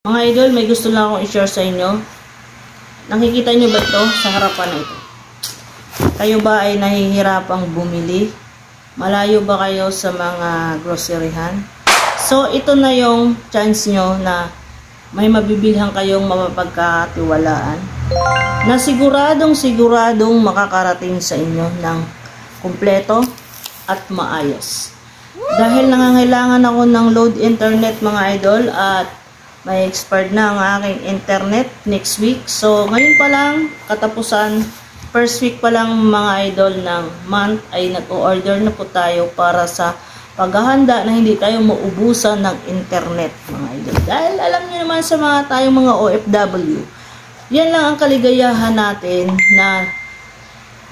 Mga idol, may gusto lang akong i-share sa inyo. Nakikita nyo ba ito sa harapan na ito? Kayo ba ay nahihirapang bumili? Malayo ba kayo sa mga groceryhan? So, ito na yung chance nyo na may mabibilhan kayong mapapagkatiwalaan na siguradong makakarating sa inyo ng kumpleto at maayos. Dahil nangangailangan ako ng load internet mga idol at may expired na ang aking internet next week. So, ngayon pa lang, katapusan, first week pa lang mga idol ng month ay nag-order na po tayo para sa paghahanda na hindi tayo maubusan ng internet mga idol. Dahil alam niyo naman sa mga tayong mga OFW, yan lang ang kaligayahan natin na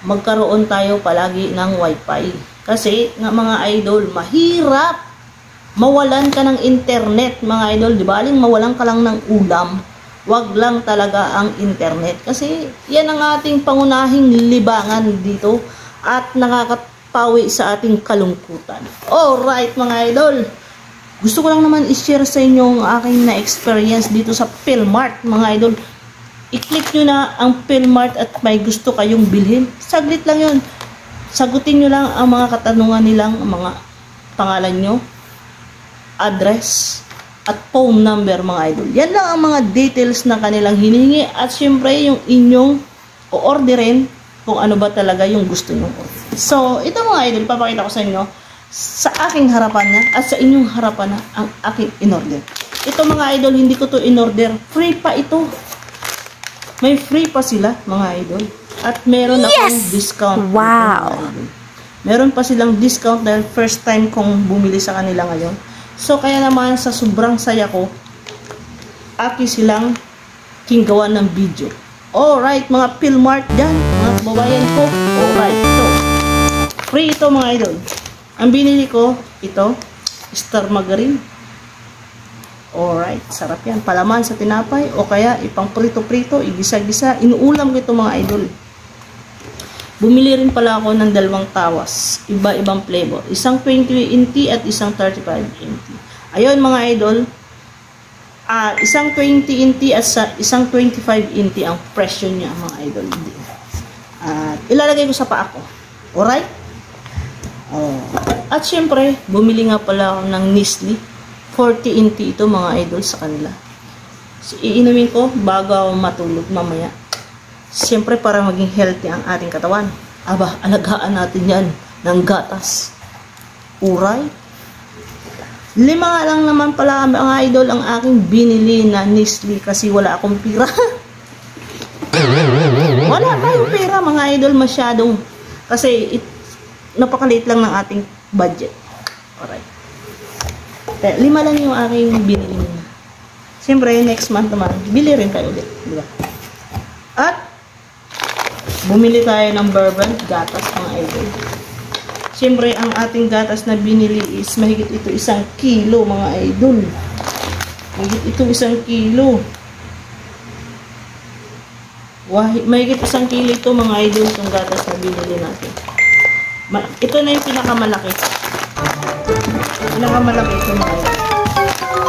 magkaroon tayo palagi ng wifi. Kasi nga mga idol, mahirap mawalan ka ng internet mga idol, di ba? Aling mawalan ka lang ng ulam, wag lang talaga ang internet. Kasi yan ang ating pangunahing libangan dito at nakakapawi sa ating kalungkutan. Alright mga idol, gusto ko lang naman i-share sa inyo ang aking na-experience dito sa PhilMart mga idol. I-click nyo na ang PhilMart at may gusto kayong bilhin. Saglit lang yun. Sagutin nyo lang ang mga katanungan nilang, mga pangalan nyo, address at phone number mga idol. Yan lang ang mga details na kanilang hiningi at syempre yung inyong o-orderin kung ano ba talaga yung gusto nyo. So, ito mga idol, papakita ko sa inyo sa aking harapan na at sa inyong harapan na ang aking in-order. Ito mga idol, hindi ko to in-order. Free pa ito. May free pa sila mga idol. At meron akong discount. Wow! Meron pa silang discount dahil first time kong bumili sa kanila ngayon. So, kaya naman sa sobrang saya ko, aki silang kinggawan ng video. Alright, mga PhilMart dyan, mga kababayan ko. Alright, ito. Free ito mga idol. Ang binili ko, ito, Star Margarine. Alright, sarap yan. Palaman sa tinapay o kaya ipang prito-prito, igisa-gisa. Inuulam ko ito mga idol. Bumili rin pala ako ng dalawang tawas. Iba-ibang flavor. Isang 20 inti at isang 35 inti. Ayun mga idol. Isang 20 inti at isang 25 inti ang presyo niya mga idol. Ilalagay ko sa paa ko. Alright? At syempre, bumili nga pala ako ng Nestle. 40 inti ito mga idol sa kanila. So, iinumin ko bago ako matulog mamaya. Siyempre para maging healthy ang ating katawan. Aba, alagaan natin yan ng gatas. Uray. 5 nga lang naman pala mga idol ang aking binili na Nestle kasi wala akong pira. Wala tayong pira mga idol masyadong. Kasi napakaliit lang ng ating budget. Alright. 5 lang yung aking binili. Siyempre next month naman, bili rin tayo ulit. Diba? At bumili tayo ng bourbon gatas mga idol. Siyempre, ang ating gatas na binili is mahigit ito 1 kilo mga idol. Mahigit ito 1 kilo. Mahigit 1 kilo ito mga idol itong gatas na binili natin. Ito na yung pinakamalaki. Pinakamalaki ito mga idol.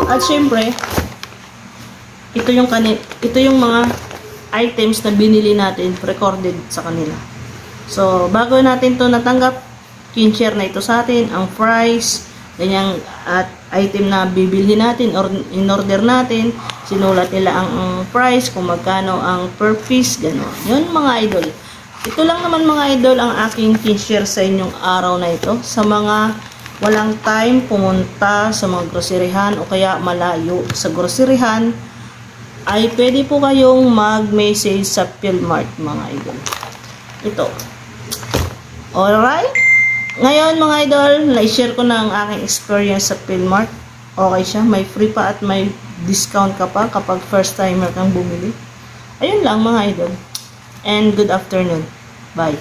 At siyempre, ito yung mga items na binili natin, recorded sa kanila. So, bago natin to natanggap, kin-share na ito sa atin, ang price, ganyang at item na bibilhin natin or in-order natin, sinulat nila ang price, kung magkano ang per piece, gano'n. Yun mga idol. Ito lang naman mga idol ang aking kin-share sa inyong araw na ito. Sa mga walang time pumunta sa mga groceryhan o kaya malayo sa groceryhan, ay pwede po kayong mag-message sa PhilMart mga idol. Ito. Alright? Ngayon mga idol, na-share ko na ang aking experience sa PhilMart. Okay siya. May free pa at may discount ka pa kapag first timer kang bumili. Ayun lang mga idol. And good afternoon. Bye.